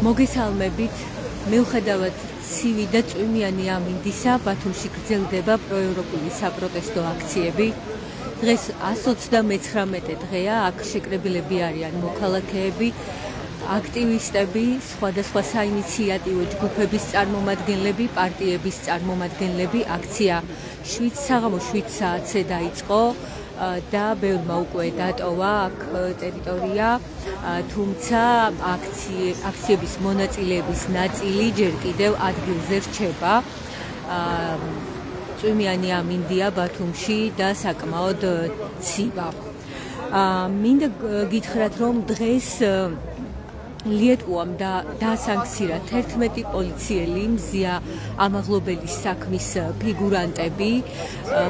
მოგესალმებით, მიუხედავად ცივი და წვიმიანი ამინდისა, ბათუმში გრძელდება პროევროპული საპროტესტო აქციები. დღეს 129 დღეა, აქ შეკრებილები არიან მოქალაქეები, აქტივისტები, სხვადასხვა საინიციატივო ჯგუფების წარმომადგენლები, პარტიების წარმომადგენლები. აქცია 7 საათზე დაიწყო და ბევრმა უკვე დატოვა აქ ტერიტორია, თუმცა აქციების მონაწილეების ნაწილი ჯერ კიდევ ადგილზე რჩება. წვიმიანი ამინდია ბათუმში და საკმაოდ ცივა. მინდა გითხრათ, რომ დღეს ლიეტუამ დაასანქცირა 11 პოლიციელი მზია ამაღლობელის საქმის ფიგურანტები,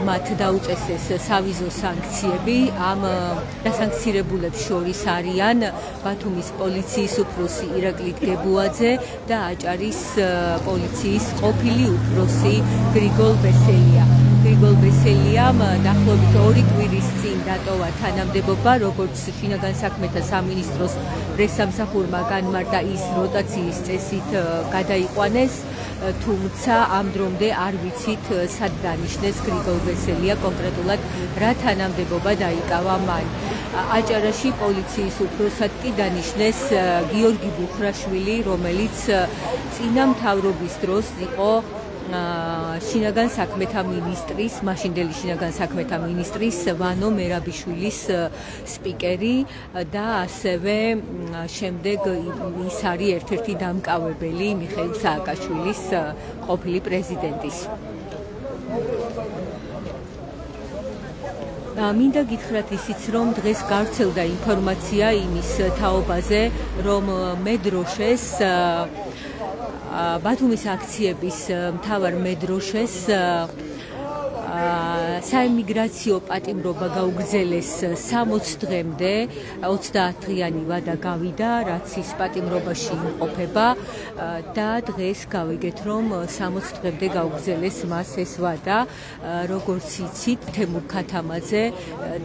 მათ დაუწესეს სავიზო სანქციები. ამ დასანქცირებულებს შორის არიან ბათუმის პოლიციის უფროსი ირაკლი დგებუაძე და აჭარის პოლიციის ყოფილი უფროსი გრიგოლ ბესელია. გრიგოლ ბესელიამ დაახლოებით 2 კვირის წინ დატოვა თანამდებობა, როგორც შინაგან საქმეთა სამინისტროს პრესსამსახურმა განმარტა, ის როტაციის წესით გადაიყვანეს, თუმცა ამ დრომდე არ ვიცით, სად დანიშნეს გრიგოლ ბესელია კონკრეტულად რა თანამდებობა დაიკავა მან. აჭარაში პოლიციის უფროსად კი დანიშნეს გიორგი ბუხრაშვილი, რომელიც წინა მთავრობის დროს იყო შინაგან საქმეთა მინისტრის, მაშინდელი შინაგან საქმეთა მინისტრის ვანო მერაბიშვილის სპიკერი და ასევე შემდეგ ის არის ერთ-ერთი დამკავებელი მიხეილ სააკაშვილის ყოფილი პრეზიდენტის. მინდა გითხრათ ისიც, რომ დღეს გავრცელდა ინფორმაცია იმის თაობაზე, რომ მედროშეს ბათუმის აქციების მთავარ მედროშეს საიმიგრაციო პატიმრობა გაუგრძელეს 60 დღემდე, 30 დღიანი ვადა გავიდა, რაც ის პატიმრობაში იმყოფება და დღეს გავიგეთ, რომ 60 დღემდე გაუგრძელეს მას ეს ვადა. როგორც იცით, თემურ ქათამაძე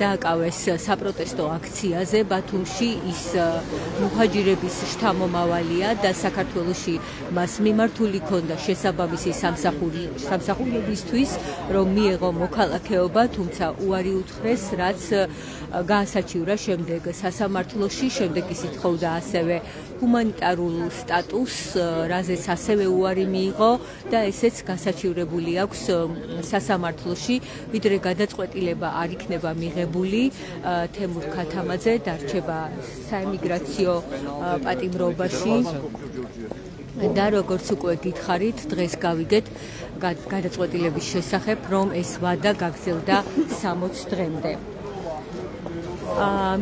დააკავეს საპროტესტო აქციაზე ბათუმში, ის მუჰაჯირების შთამომავალია და საქართველოში მას მიმართული ჰქონდა შესაბამისი სამსახურებისთვის, რომ მიეღო მოქალაქეობა, თუმცა უარი უთხრეს, რაც გაასაჩივრა შემდეგ სასამართლოში. შემდეგ ის ითხოვდა ასევე ჰუმანიტარულ სტატუსს, რაზეც ასევე უარი მიიღო და ესეც გასაჩივრებული აქვს სასამართლოში, ვიდრე გადაწყვეტილება არ იქნება მიღებული. თემურ ქათამაძე დარჩება საიმიგრაციო პატიმრობაში. და როგორც უკვე გითხარით, დღეს გავიგეთ გადაწყვეტილების შესახებ, რომ ეს ვადა გაგრძელდა 60 დღემდე.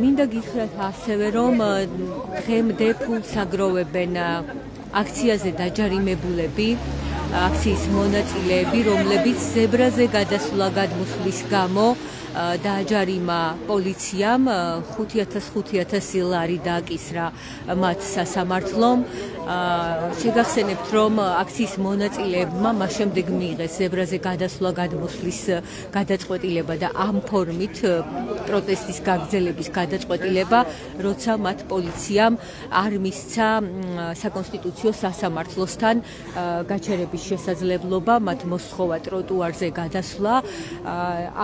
მინდა გითხრათ ასევე, რომ დღემდე ფულს აგროვებენ აქციაზე დაჯარიმებულები, აქციის მონაწილეები, რომლებიც ზებრაზე გადასვლა გადმოსვლის გამო დააჯარიმა პოლიციამ, 5,500 ლარი დააკისრა მათ სასამართლომ. შეგახსენებთ, რომ აქციის მონაწილეებმა მას შემდეგ მიიღეს ზებრაზე გადასვლა გადმოსვლის გადაწყვეტილება და ამ ფორმით პროტესტის გაგრძელების გადაწყვეტილება, როცა მათ პოლიციამ არ მისცა საკონსტიტუციო სასამართლოსთან გაჩერების შესაძლებლობა, მათ მოსთხოვა ტროტუარზე გადასვლა.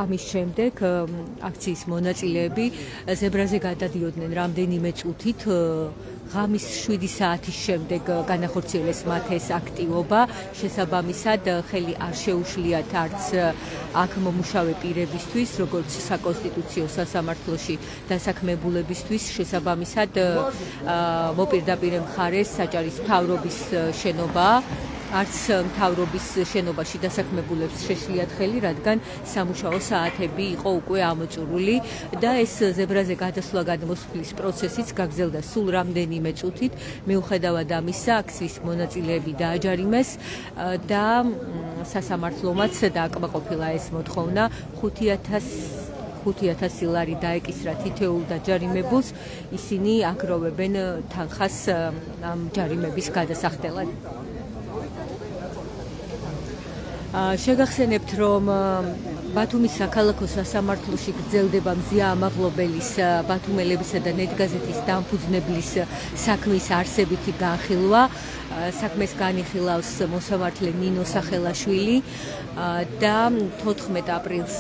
ამის შემდეგ აქციის მონაწილეები ზებრაზე გადადიოდნენ რამდენიმე წუთით. ღამის 7 საათის შემდეგ განახორციელეს მათ ეს აქტივობა. შესაბამისად, ხელი არ შეუშლიათ არც აქ მომუშავე პირებისთვის, როგორც საკონსტიტუციო სასამართლოში დასაქმებულებისთვის. შესაბამისად, მოპირდაპირე მხარეს აჭარის მთავრობის შენობა, არც მთავრობის შენობაში დასაქმებულებს შეშლიათ ხელი, რადგან სამუშაო საათები იყო უკვე ამოწურული და ეს ზებრაზე გადასვლა გადმოსვლის პროცესიც გაგრძელდა სულ რამდენიმე წუთით. მიუხედავად ამისა, აქციის მონაწილეები დააჯარიმეს და სასამართლომაც დააკმაყოფილა ეს მოთხოვნა. 5,000 ლარი დაეკისრა თითოეულ დაჯარიმებულს. ისინი აგროვებენ თანხას ამ ჯარიმების გადასახდელად. შეგახსენებთ, რომ ბათუმის საქალაქო სასამართლოში გრძელდება მზია ამაღლობელის ბათუმელებისა და ნეტგაზეთის დამფუძნებლის საქმის არსებითი განხილვა. საქმეს განიხილავს მოსამართლე ნინო სახელაშვილი და 14 აპრილს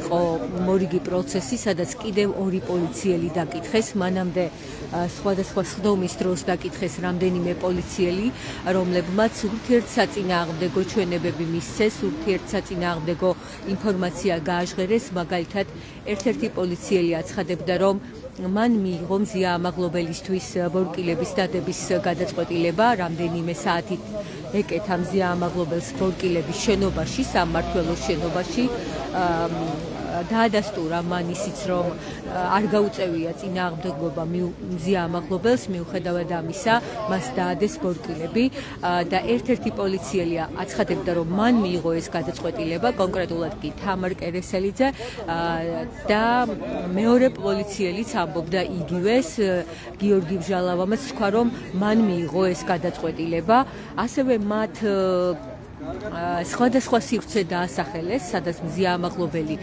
იყო მორიგი პროცესი, სადაც კიდევ 2 პოლიციელი დაკითხეს. მანამდე სხვადასხვა სხდომის დროს დაკითხეს რამდენიმე პოლიციელი, რომლებმაც ურთიერთსაწინააღმდეგო ჩვენებები მისცეს, ურთიერთსაწინააღმდეგო ინფორმაცია გააჟღერეს. მაგალითად, ერთ-ერთი პოლიციელი აცხადებდა, რომ მან მიიღო მზია ამაღლობელისთვის ბორკილების დადების გადაწყვეტილება, რამდენიმე საათით ეკეთა მზია ამაღლობელს ბორკილების შენობაში, სამმართველოს შენობაში. დაადასტურა მან ისიც, რომ არ გაუწევია წინააღმდეგობა მზია ამაღლობელს, მიუხედავად ამისა, მას დაადეს ბორკილები და ერთ-ერთი პოლიციელი აცხადებდა, რომ მან მიიღო ეს გადაწყვეტილება, კონკრეტულად კი თამარ კერესელიძე და მეორე პოლიციელიც ამბობდა იგივეს, გიორგი ბჟალავამაც თქვა, რომ მან მიიღო ეს გადაწყვეტილება. ასევე მათ სხვადასხვა სივრცე დაასახელეს, სადაც მზია ამაღლობელი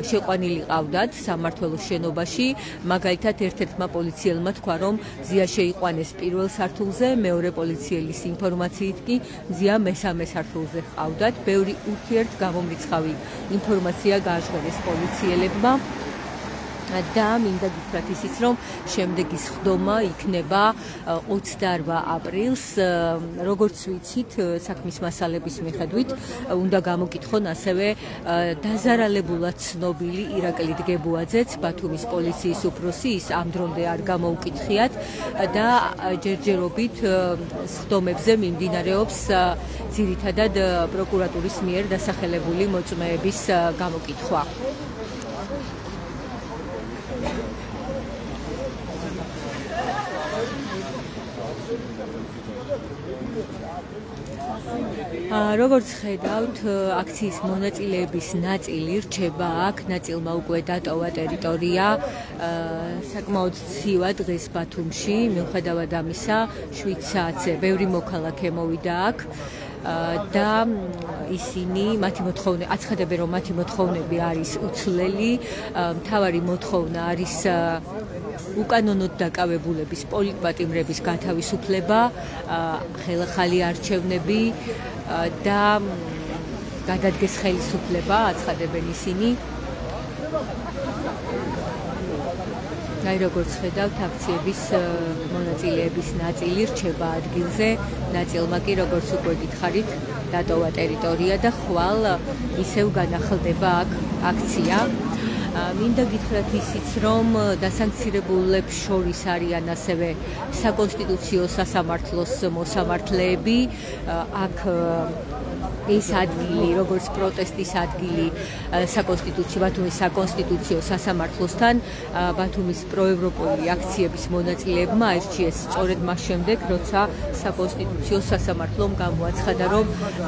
შეყვანილი ყავდათ სამმართველოს შენობაში. მაგალითად, ერთ-ერთმა პოლიციელმა თქვა, რომ მზია შეიყვანეს პირველ სართულზე, მეორე პოლიციელის ინფორმაციით კი მზია მესამე სართულზე ყავდათ. ბევრი ურთიერთგამომრიცხავი ინფორმაცია გააჟღერეს პოლიციელებმა. და მინდა გითხრათ ისიც, რომ შემდეგი სხდომა იქნება 28 აპრილს, როგორც ვიცით, საქმის მასალების მიხედვით უნდა გამოკითხონ ასევე დაზარალებულად ცნობილი ირაკლი დგებუაძეც, ბათუმის პოლიციის უფროსი, ის ამ დრომდე არ გამოუკითხიათ და ჯერჯერობით სხდომებზე მიმდინარეობს ძირითადად პროკურატურის მიერ დასახელებული მოწმეების გამოკითხვა. როგორც ხედავთ, აქციის მონაწილეების ნაწილი რჩება აქ, ნაწილმა უკვე დატოვა ტერიტორია. საკმაოდ ცივა დღეს ბათუმში, მიუხედავად ამისა, 7 საათზე ბევრი მოქალაქე მოვიდა აქ. და ისინი აცხადებენ, რომ მათი მოთხოვნები არის უცვლელი. მთავარი მოთხოვნა არის უკანონოდ დაკავებულების პოლიტპატიმრების გათავისუფლება, ხელახალი არჩევნები და გადადგეს ხელისუფლება, აცხადებენ ისინი. აი, როგორც ხედავთ, აქციების მონაწილეების ნაწილი რჩება ადგილზე, ნაწილმა კი, როგორც უკვე გითხარით, დატოვა ტერიტორია და ხვალ ისევ განახლდება აქ აქცია. მინდა გითხრათ ისიც, რომ დასანქცირებულებს შორის არიან ასევე საკონსტიტუციო სასამართლოს მოსამართლეები. აქ ეს ადგილი, როგორც პროტესტის ადგილი ბათუმის საკონსტიტუციო სასამართლოსთან, ბათუმის პროევროპული აქციების მონაწილეებმა აირჩიეს სწორედ მას შემდეგ, როცა საკონსტიტუციო სასამართლომ გამოაცხადა, რომ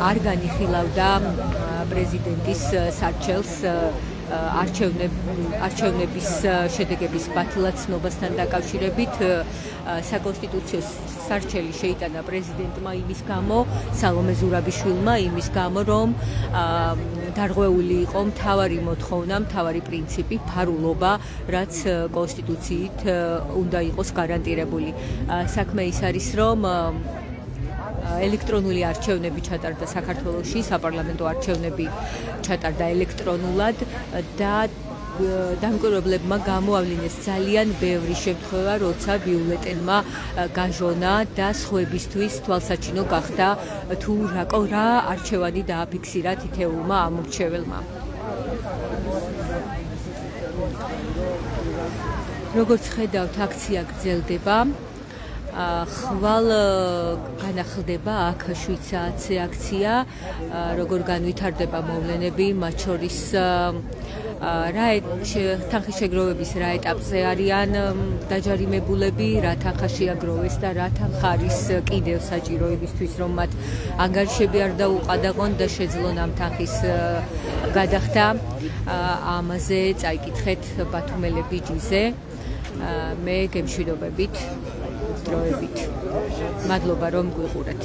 არ განიხილავდა პრეზიდენტის სარჩელს არჩევნების შედეგების ბათილაცნობასთან დაკავშირებით. საკონსტიტუციო სარჩელი შეიტანა პრეზიდენტმა იმის გამო, სალომე ზურაბიშვილმა იმის გამო, რომ დარღვეული იყო მთავარი მოთხოვნა, მთავარი პრინციპი, ფარულობა, რაც კონსტიტუციით უნდა იყოს გარანტირებული. საქმე ის არის, რომ ელექტრონული არჩევნები ჩატარდა საქართველოში, საპარლამენტო არჩევნები ჩატარდა ელექტრონულად და დამკვირვებლებმა გამოავლინეს ძალიან ბევრი შემთხვევა, როცა ბიულეტენმა გაჟონა და სხვებისთვის თვალსაჩინო გახდა თუ რა არჩევანი დააფიქსირა თითოეულმა ამორჩეველმა. როგორც ხედავთ, აქცია გრძელდება. ხვალ განახლდება აქ 7 საათზე აქცია, როგორ განვითარდება მოვლენები, მათ შორის თანხის შეგროვების რა ეტაპზე არიან დაჯარიმებულები, რა თანხა შეაგროვეს და რა თანხა არის კიდევ საჭიროებისთვის, რომ მათ ანგარიშები არ დაუყადაღონ და შეძლონ ამ თანხის გადახდა. ამაზე წაიკითხეთ ბათუმელები ჯიზე. მე გემშვიდობებით დროებით. მადლობა, რომ გვიყურეთ.